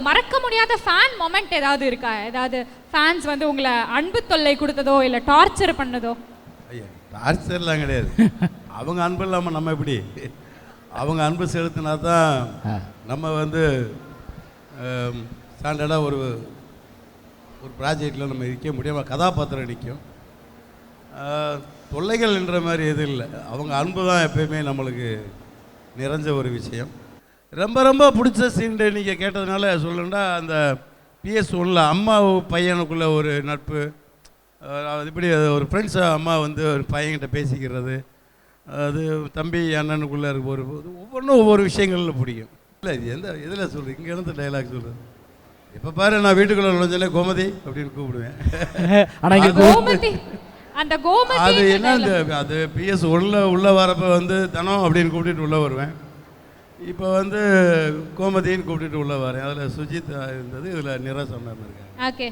மறக்க முடியாத fan moment ஏதாவது இருக்கா? ஏதாவது ஃபேன்ஸ் வந்து உங்களை அன்பு தொல்லை கொடுத்ததோ இல்லை டார்ச்சர் பண்ணதோ? ஐயா, டார்ச்சர்லாம் கிடையாது. அவங்க அன்பு இல்லாமல் நம்ம எப்படி? அவங்க அன்பு செலுத்தினா தான் நம்ம வந்து ஸ்டாண்டர்டாக ஒரு ப்ராஜெக்டில் நம்ம இருக்க முடியாமல் கதாபாத்திரம் நிற்கும். தொல்லைகள் என்ற மாதிரி எதுவும் இல்லை. அவங்க அன்பு தான் எப்பயுமே நம்மளுக்கு நிறைஞ்ச ஒரு விஷயம். ரொம்ப ரொம்ப பிடிச்ச சீன்ட்டு நீங்கள் கேட்டதுனால சொல்லணுன்னா, அந்த PS1 அம்மா பையனுக்குள்ள ஒரு நட்பு, இப்படி ஒரு ஃப்ரெண்ட்ஸ் அம்மா வந்து ஒரு பையன்கிட்ட பேசிக்கிறது, அது தம்பி அண்ணனுக்குள்ளே இருக்க ஒரு ஒவ்வொன்றும் ஒவ்வொரு விஷயங்களில் பிடிக்கும். இல்லை இது எந்த இதில் சொல்கிறேன், இங்கே இருந்து டைலாக் சொல்கிறேன். இப்போ பாரு, நான் வீட்டுக்குள்ளே நுழைஞ்சோன்னே கோமதி அப்படின்னு கூப்பிடுவேன். அது என்ன, அது PS1 உள்ளே வரப்போ வந்து தனம் அப்படின்னு கூப்பிட்டுட்டு உள்ளே வருவேன். இப்போ வந்து கோமதின்னு கூப்பிட்டுட்டு உள்ளே வரேன். அதில் சுஜித் இருந்தது, இதில் நிரா சொன்ன இருக்காங்க. ஓகே,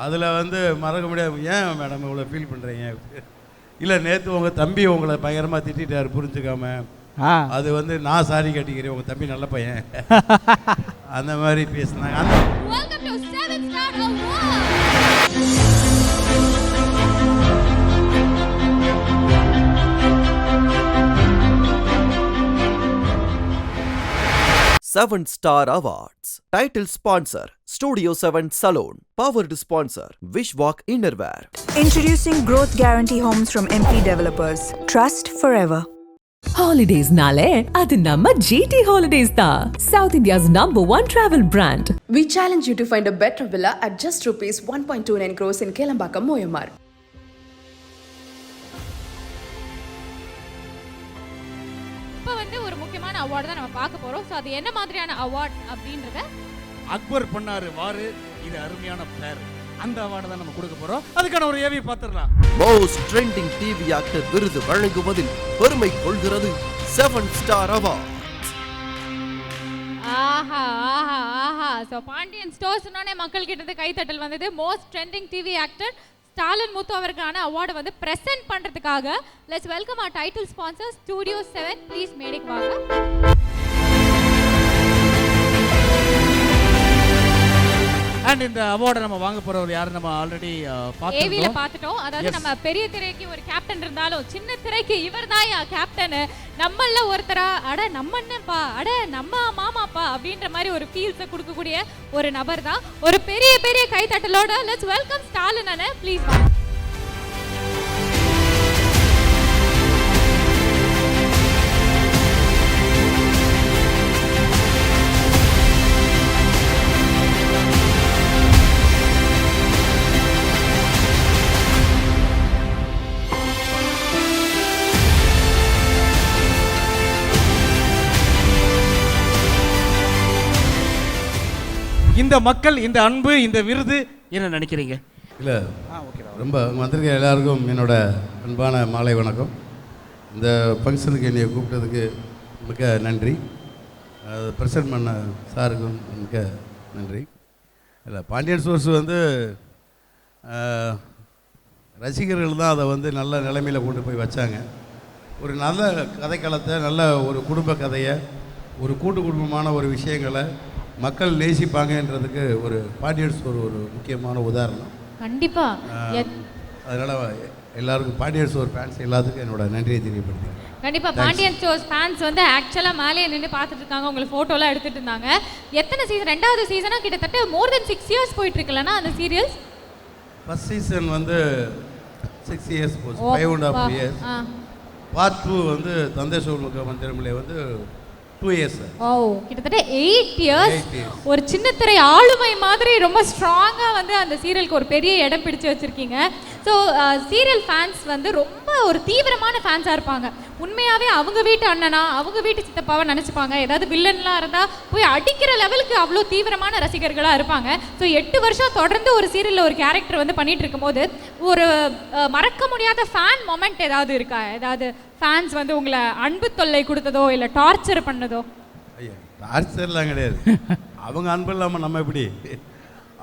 அதில் வந்து மறக்க முடியாது. ஏன் மேடம் இவ்வளோ ஃபீல் பண்ணுறீங்க? இல்லை, நேற்று உங்கள் தம்பி உங்களை பயங்கரமாக திட்டார் புரிஞ்சுக்காம. அது வந்து நான் சாரி கட்டிக்கிறேன், உங்கள் தம்பி நல்ல பையன் அந்த மாதிரி பேசினாங்க. Seven Star Awards. Title sponsor Studio 7 Salon. Powered sponsor Wishwalk Innerwear. Introducing Growth Guarantee Homes from MP Developers. Trust forever. Holidays nale adu namma GT Holidays da, South India's #1 travel brand. We challenge you to find a better villa at just rupees 1.29 crores in Kelambakam, Moyamar. இப்போ வந்து ஒரு முக்கியமான award தான் நம்ம பார்க்க போறோம். So அது என்ன மாதிரியான அவார்ட் அப்படின்றத அக்பர் பண்ணாரு வாரு, இது அருமையான பேர், அந்த அவார்டு தான் நம்ம கொடுக்க போறோம். அதுக்கான ஒரு ஏவி பார்த்துடலாம். Most Trending TV Actor விருது வழங்குவதில் பெருமை கொள்கிறது 7 Star Awards. ஆஹா ஆஹா ஆஹா. ஸோ பாண்டியன் ஸ்டோர்ஸ் சொன்னோடனே மக்கள் கிட்ட கைத்தட்டல் வந்தது. Most trending TV actor Stalin Muthu அவருக்கான அவார்டை வந்து பிரசன்ட் பண்றதுக்காக let's welcome our title sponsor Studio 7. Please மேடைக்கு வாங்க. அண்ட் இந்த அவார்டை நம்ம வாங்க போறவர் யாரு நம்ம ஆல்ரெடி பார்த்துட்டோம். அதாவது நம்ம பெரிய திரைக்கு ஒரு கேப்டன் இருந்தாலும் சின்ன திரைக்கு இவர்தான் கேப்டன், நம்மள ஒருத்தரா, அட நம்ம அண்ணன்ப்பா, அட நம்ம மாமாப்பா அப்படின்ற மாதிரி ஒரு ஃபீல்ஸை கொடுக்கக்கூடிய ஒரு நபர் தான். ஒரு பெரிய பெரிய கைத்தட்டலோட லெட்ஸ் வெல்கம் ஸ்டாலின் அண்ணன். ப்ளீஸ் வாங்க. இந்த மக்கள், இந்த அன்பு, இந்த விருது என்ன நினைக்கிறீங்க? இல்லை, ரொம்ப வந்திருக்க எல்லாருக்கும் என்னோட அன்பான மாலை வணக்கம். இந்த ஃபங்க்ஷனுக்கு என்னை கூப்பிட்டதுக்கு மிக்க நன்றி. அதை ப்ரெசென்ட் பண்ண சாருக்கும் மிக்க நன்றி. இல்லை, பாண்டியன் ஸ்டோர்ஸ் வந்து ரசிகர்கள் தான் அதை வந்து நல்ல நிலைமையில் கொண்டு போய் வச்சாங்க. ஒரு நல்ல கதைக்களத்தை, நல்ல ஒரு குடும்ப கதையை, ஒரு கூட்டு குடும்பமான ஒரு விஷயங்களை மக்கள் நேசிப்பாங்கன்றதுக்கு ஒரு பாண்டியன் ஸ்டோர் ஒரு முக்கியமான உதாரணம். கண்டிப்பாக. அதனால் எல்லாருக்கும் பாண்டியன் ஸ்டோர் ஃபேன்ஸ் எல்லாத்துக்கும் என்னோட நன்றியை தெரியப்படுத்துகிறேன். கண்டிப்பாக பாண்டியன் ஸ்டோர்ஸ் ஃபேன்ஸ் வந்து ஆக்சுவலாக மேலேயே நின்று பார்த்துட்டு இருக்காங்க, உங்களுக்கு ஃபோட்டோலாம் எடுத்துகிட்டு இருந்தாங்க. எத்தனை சீசன்? 2வது சீசனாக கிட்டத்தட்ட more than 6 years போயிட்டுருக்கலன்னா அந்த சீரியல்ஸ்? ஃபர்ஸ்ட் சீசன் வந்து 6 years போச்சு, 5.5 years. பார்ட் 2 வந்து தந்தை சோழ்முக மந்திரமில்லை வந்து 2 years. ஓ, கிட்டத்தட்ட 8 years. ஒரு சின்ன திரை ஆளுமை மாதிரி ரொம்ப ஸ்ட்ராங்காக வந்து அந்த சீரியலுக்கு ஒரு பெரிய இடம் பிடிச்சு வச்சுருக்கீங்க. ஸோ சீரியல் ஃபேன்ஸ் வந்து ரொம்ப ஒரு தீவிரமான ஃபேன்ஸாக இருப்பாங்க. உண்மையாகவே அவங்க வீட்டு அண்ணனா, அவங்க வீட்டு சித்தப்பாவை நினச்சிப்பாங்க. ஏதாவது வில்லன்லாம் இருந்தால் போய் அடிக்கிற லெவலுக்கு அவ்வளோ தீவிரமான ரசிகர்களாக இருப்பாங்க. ஸோ 8 வருஷம் தொடர்ந்து ஒரு சீரியலில் ஒரு கேரக்டர் வந்து பண்ணிகிட்டு இருக்கும்போது ஒரு மறக்க முடியாத ஃபேன் மொமெண்ட் ஏதாவது இருக்கா? ஏதாவது ஃபேன்ஸ் வந்து உங்களை அன்பு தொல்லை கொடுத்ததோ இல்லை டார்ச்சர் பண்ணதோ? ஐயா, டார்ச்சர்லாம் கிடையாது. அவங்க அன்பு இல்லாமல் நம்ம எப்படி?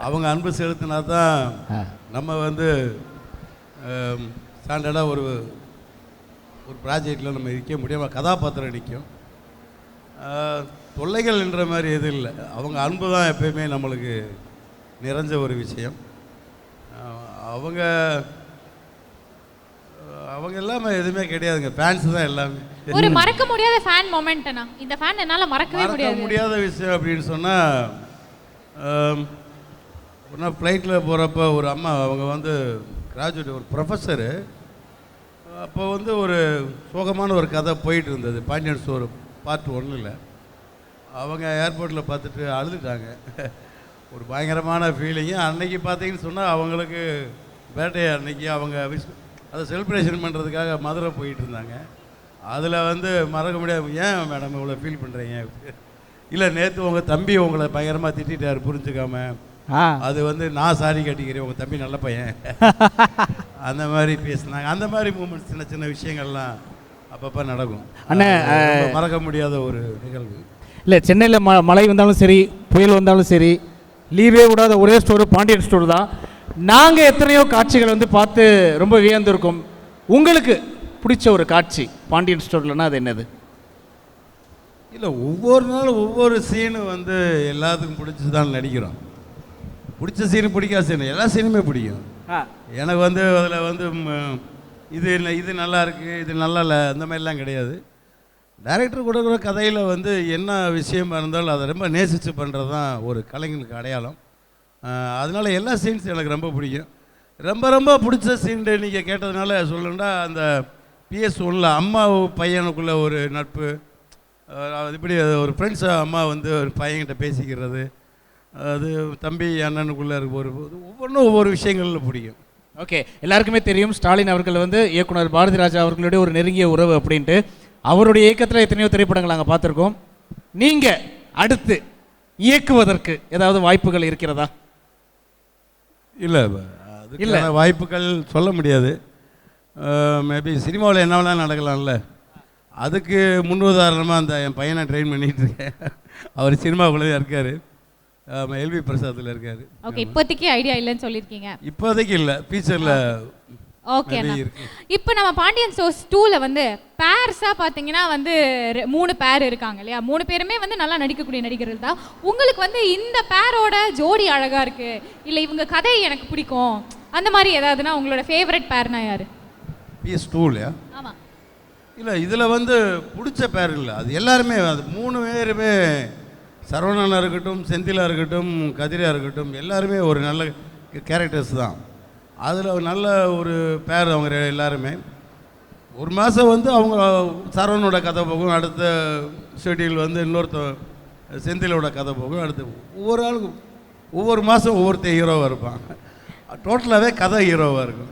அவங்க அன்பு செலுத்தினா தான் நம்ம வந்து ஸ்டாண்டர்டாக ஒரு ப்ராஜெக்டில் நம்ம இருக்க முடியாமல் கதாபாத்திரம் நிற்கும். தொல்லைகள் என்ற மாதிரி எதுவும் இல்லை. அவங்க அன்பு தான் எப்பயுமே நம்மளுக்கு நிறைஞ்ச ஒரு விஷயம். அவங்க அவங்க எல்லாமே எதுவுமே கிடையாதுங்க. ஃபேன்ஸ் தான் எல்லாமே. ஒரு மறக்க முடியாத ஃபேன் மொமெண்ட்னா இந்த ஃபேன் என்னால மறக்கவே முடியாத விஷயம் அப்படின்னு சொன்னால், ஒரு நாள் ஃப்ளைட்டில் போகிறப்ப ஒரு அம்மா, அவங்க வந்து கிராஜுவேட், ஒரு ப்ரொஃபஸரு. அப்போ வந்து ஒரு சோகமான ஒரு கதை போயிட்டு இருந்தது பாண்டியன் ஸ்டோர் பார்ட் 1ல். அவங்க ஏர்போர்ட்டில் பார்த்துட்டு அழுதுட்டாங்க. ஒரு பயங்கரமான ஃபீலிங்கு. அன்னைக்கு பார்த்தீங்கன்னு சொன்னால் அவங்களுக்கு பர்த்டே அன்னைக்கு அவங்க அதை செலிப்ரேஷன் பண்ணுறதுக்காக மதுரை போயிட்டு இருந்தாங்க. அதில் வந்து மறக்க முடியாது. ஏன் மேடம் இவ்வளோ ஃபீல் பண்ணுறீங்க? இல்லை, நேற்று உங்கள் தம்பி உங்களை பயங்கரமாக திட்டார் புரிஞ்சுக்காம. அது வந்து நான் சாரி கட்டிக்கிறேன், உங்கள் தம்பி நல்ல பையன் அந்த மாதிரி பேசினாங்க. அந்த மாதிரி மூமெண்ட்ஸ், சின்ன சின்ன விஷயங்கள்லாம் அப்பப்போ நடக்கும். ஆனால் மறக்க முடியாத ஒரு நிகழ்வு. இல்லை, சென்னையில் மழை வந்தாலும் சரி, புயல் வந்தாலும் சரி, லீவே விடாத ஒரே ஸ்டோரு பாண்டியன் ஸ்டோர் தான். நாங்கள் எத்தனையோ காட்சிகளை வந்து பார்த்து ரொம்ப வியந்திருக்கோம். உங்களுக்கு பிடிச்ச ஒரு காட்சி பாண்டியன் ஸ்டோர்லன்னா அது என்னது? இல்லை, ஒவ்வொரு நாளும் ஒவ்வொரு சீனு வந்து எல்லாத்துக்கும் பிடிச்சதான் நடிக்கிறோம். பிடிச்ச சீனு பிடிக்காத சீனு எல்லா சீனுமே பிடிக்கும். எனக்கு வந்து அதில் வந்து இது இல்லை, இது நல்லா இருக்குது, இது நல்லா இல்லை, அந்த மாதிரிலாம் கிடையாது. டைரக்டர் கூட கதையில் வந்து என்ன விஷயமா இருந்தாலும் அதை ரொம்ப நேசித்து பண்ணுறது தான் ஒரு கலைஞனுக்கு அடையாளம். அதனால் எல்லா சீன்ஸ் எனக்கு ரொம்ப பிடிக்கும். ரொம்ப ரொம்ப பிடிச்ச சீன் நீங்கள் கேட்டதுனால சொல்லணுன்னா, அந்த PS1ல் அம்மா பையனுக்குள்ளே ஒரு நட்பு, இப்படி ஒரு ஃப்ரெண்ட்ஸ், அம்மா வந்து ஒரு பையன்கிட்ட பேசிக்கிறது, அது தம்பி அண்ணனுக்குள்ளே இருக்க ஒரு ஒவ்வொன்றும் ஒவ்வொரு விஷயங்களில் பிடிக்கும். ஓகே, எல்லாருக்குமே தெரியும் ஸ்டாலின் அவர்கள் வந்து இயக்குனர் பாரதி ராஜா அவர்களுடைய ஒரு நெருங்கிய உறவு அப்படின்ட்டு. அவருடைய இயக்கத்தில் எத்தனையோ திரைப்படங்கள் நாங்கள் பார்த்துருக்கோம். நீங்கள் அடுத்து இயக்குவதற்கு ஏதாவது வாய்ப்புகள் இருக்கிறதா? இல்லை, இல்லை, வாய்ப்புகள் சொல்ல முடியாது. மேபி சினிமாவில் என்ன வேணாலும் நடக்கலாம்ல. அதுக்கு முன்னுதாரணமாக அந்த என் பையனை ட்ரெயின் பண்ணிகிட்டு இருக்கேன். அவர் சினிமாவுக்குள்ளே இருக்கார், எல்வி பிரசாத்தில் இருக்கார். ஓகே, இப்போதைக்கு ஐடியா இல்லைன்னு சொல்லியிருக்கீங்க. இப்போதைக்கு இல்லை, ஃபியூச்சரில். ஓகே, இப்போ நம்ம பாண்டியன் ஸ்டோர்ஸ் 2ல வந்து பேர்ஸாக பார்த்தீங்கன்னா வந்து 3 பேர் இருக்காங்க இல்லையா? 3 பேருமே வந்து நல்லா நடிக்கக்கூடிய நடிகர்கள் தான். உங்களுக்கு வந்து இந்த பேரோட ஜோடி அழகாக இருக்குது, இல்லை இவங்க கதை எனக்கு பிடிக்கும், அந்த மாதிரி ஏதாவதுன்னா உங்களோட ஃபேவரட் பேர்னா யார்? PS2லையா? ஆமாம். இல்லை, இதில் வந்து பிடிச்ச பேர் இல்லை, அது எல்லாருமே, அது 3 பேருமே, சரவணனாக இருக்கட்டும், செந்திலாக இருக்கட்டும், கதிரியாக இருக்கட்டும், எல்லாருமே ஒரு நல்ல கேரக்டர்ஸ் தான். அதில் நல்ல ஒரு பேர் அவங்க எல்லாருமே. ஒரு மாதம் வந்து அவங்க சரவணோட கதை போகும், அடுத்த ஷெட்யூல் வந்து இன்னொருத்த செந்திலோட கதை போகும், அடுத்து ஒவ்வொரு ஆளுக்கும் ஒவ்வொரு மாதம் ஒவ்வொருத்தர் ஹீரோவாக இருப்பான். டோட்டலாகவே கதை ஹீரோவாக இருக்கும்.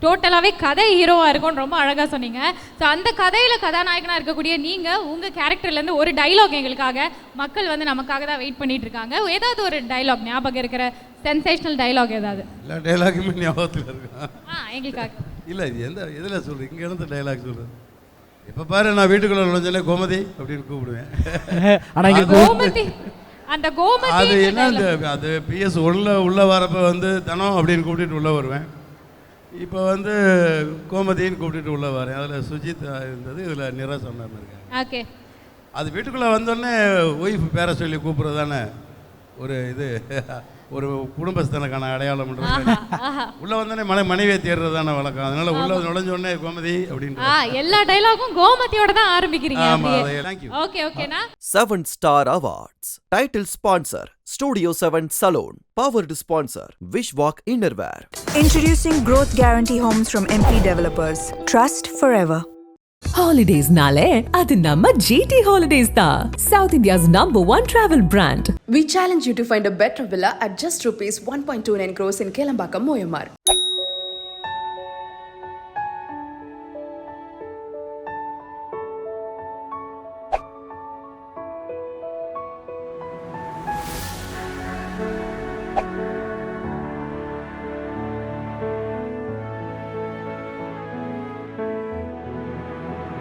டோட்டலாகவே கதை ஹீரோவாக இருக்கும்னு ரொம்ப அழகாக சொன்னீங்க. ஸோ அந்த கதையில் கதாநாயகனாக இருக்கக்கூடிய நீங்கள் உங்கள் கேரக்டர்லேருந்து ஒரு டைலாக் எங்களுக்காக, மக்கள் வந்து நமக்காக தான் வெயிட் பண்ணிட்டு இருக்காங்க, ஏதாவது ஒரு டைலாக் ஞாபகம் இருக்கிற சென்சேஷனல் டைலாக் ஏதாவது? எல்லா டைலாக்குமே ஞாபகத்தில் இருக்கும். எங்களுக்காக இல்லை, எதில் சொல்கிறேன், இங்கே இருந்து டைலாக் சொல்கிறேன். இப்போ பாரு, நான் வீட்டுக்குள்ளே நுழைஞ்சாலே கோமதி அப்படின்னு கூப்பிடுவேன். ஆனால் கோமதி, அந்த கோமதி அது என்ன, அது PS1ல் உள்ளே வரப்போ வந்து தனம் அப்படின்னு கூப்பிட்டுட்டு உள்ளே வருவேன். இப்போ வந்து கோமதின்னு கூப்பிட்டுட்டு உள்ளே வரேன். அதில் சுஜித் இருந்தது, இதில் நிராஸ் அண்ணன் இருக்காங்க. ஓகே, அது வீட்டுக்குள்ளே வந்தோடனே ஒய்ஃப் பேரை சொல்லி கூப்பிட்றது தானே ஒரு இது, ஒரு குடும்பஸ்தனுக்கான அடையாளம். உள்ள வந்தோடனே மனைவியை தேடுறது தானே வழக்கம். அதனால உள்ள நுழைஞ்சோடனே கோமதி அப்படின்னு எல்லா டைலாகும் கோமதியோட தான் ஆரம்பிக்கிறீங்க. ஓகே, ஓகேனா? 7-Star Awards. Title sponsor Studio 7 Salon. Powered sponsor Wishwalk Innerwear. Introducing Growth Guarantee Homes from MP Developers. Trust forever. Holidays-nale adu namma GT Holidays da, South India's #1 travel brand. We challenge you to find a better villa at just rupees 1.29 crores in Kelambakam, Moyamar.